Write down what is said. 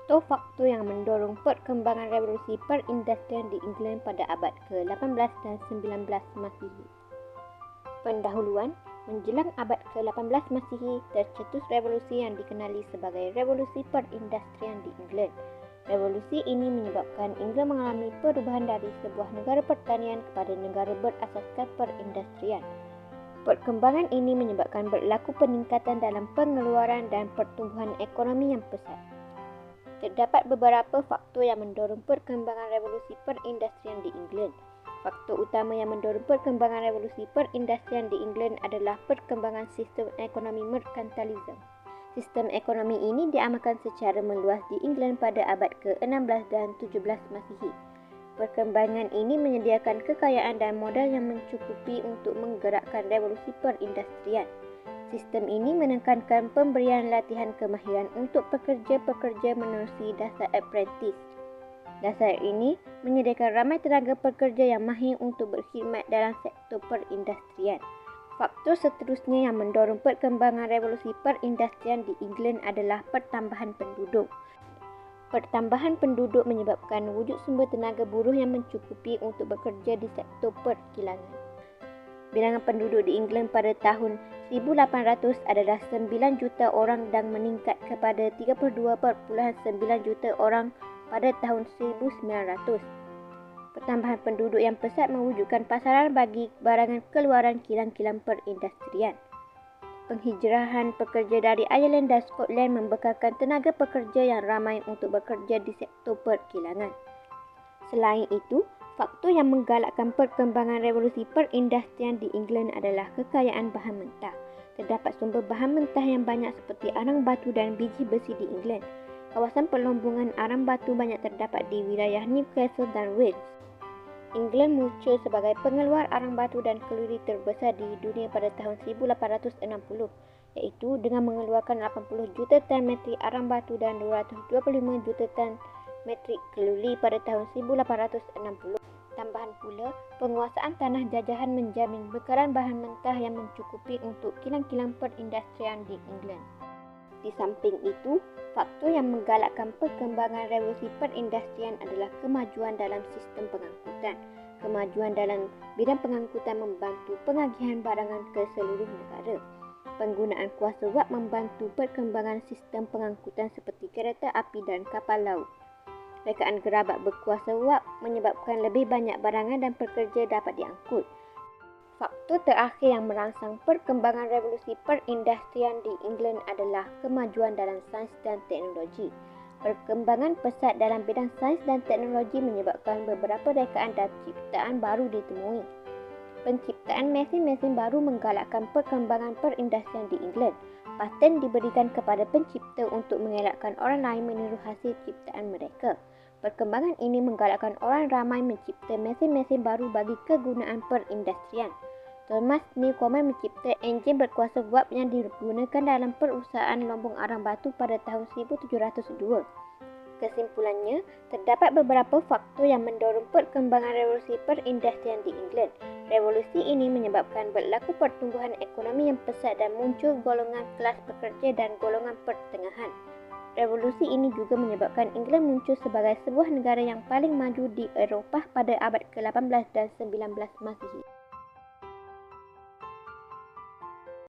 Faktor-faktor yang mendorong perkembangan revolusi perindustrian di England pada abad ke-18 dan 19 Masihi. Pendahuluan, menjelang abad ke-18 Masihi, tercetus revolusi yang dikenali sebagai revolusi perindustrian di England. Revolusi ini menyebabkan England mengalami perubahan dari sebuah negara pertanian kepada negara berasaskan perindustrian. Perkembangan ini menyebabkan berlaku peningkatan dalam pengeluaran dan pertumbuhan ekonomi yang pesat. Terdapat beberapa faktor yang mendorong perkembangan revolusi perindustrian di England. Faktor utama yang mendorong perkembangan revolusi perindustrian di England adalah perkembangan sistem ekonomi merkantilisme. Sistem ekonomi ini diamalkan secara meluas di England pada abad ke-16 dan 17 Masihi. Perkembangan ini menyediakan kekayaan dan modal yang mencukupi untuk menggerakkan revolusi perindustrian. Sistem ini menekankan pemberian latihan kemahiran untuk pekerja-pekerja menerusi dasar apprentice. Dasar ini menyediakan ramai tenaga pekerja yang mahir untuk berkhidmat dalam sektor perindustrian. Faktor seterusnya yang mendorong perkembangan revolusi perindustrian di England adalah pertambahan penduduk. Pertambahan penduduk menyebabkan wujud sumber tenaga buruh yang mencukupi untuk bekerja di sektor perkilangan. Bilangan penduduk di England pada tahun 1800 adalah 9 juta orang dan meningkat kepada 32.9 juta orang pada tahun 1900. Pertambahan penduduk yang pesat mewujudkan pasaran bagi barangan keluaran kilang-kilang perindustrian. Penghijrahan pekerja dari Ireland dan Scotland membekalkan tenaga pekerja yang ramai untuk bekerja di sektor perkilangan. Selain itu, faktor yang menggalakkan perkembangan revolusi perindustrian di England adalah kekayaan bahan mentah. Terdapat sumber bahan mentah yang banyak seperti arang batu dan biji besi di England. Kawasan pelombongan arang batu banyak terdapat di wilayah Newcastle dan Wales. England muncul sebagai pengeluar arang batu dan kalori terbesar di dunia pada tahun 1860, iaitu dengan mengeluarkan 80 juta tan metrik arang batu dan 225 juta tan metrik kalori pada tahun 1860. Tambahan pula, penguasaan tanah jajahan menjamin bekalan bahan mentah yang mencukupi untuk kilang-kilang perindustrian di England. Di samping itu, faktor yang menggalakkan perkembangan revolusi perindustrian adalah kemajuan dalam sistem pengangkutan. Kemajuan dalam bidang pengangkutan membantu pengagihan barangan ke seluruh negara. Penggunaan kuasa wap membantu perkembangan sistem pengangkutan seperti kereta api dan kapal laut. Rekaan gerabak berkuasa wap menyebabkan lebih banyak barangan dan pekerja dapat diangkut. Faktor terakhir yang merangsang perkembangan revolusi perindustrian di England adalah kemajuan dalam sains dan teknologi. Perkembangan pesat dalam bidang sains dan teknologi menyebabkan beberapa rekaan dan ciptaan baru ditemui. Penciptaan mesin-mesin baru menggalakkan perkembangan perindustrian di England. Paten diberikan kepada pencipta untuk mengelakkan orang lain meniru hasil ciptaan mereka. Perkembangan ini menggalakkan orang ramai mencipta mesin-mesin baru bagi kegunaan perindustrian. Thomas Newcomen mencipta enjin berkuasa wap yang digunakan dalam perusahaan lombong arang batu pada tahun 1702. Kesimpulannya, terdapat beberapa faktor yang mendorong perkembangan revolusi perindustrian di England. Revolusi ini menyebabkan berlaku pertumbuhan ekonomi yang pesat dan muncul golongan kelas pekerja dan golongan pertengahan. Revolusi ini juga menyebabkan England muncul sebagai sebuah negara yang paling maju di Eropah pada abad ke-18 dan 19 Masihi.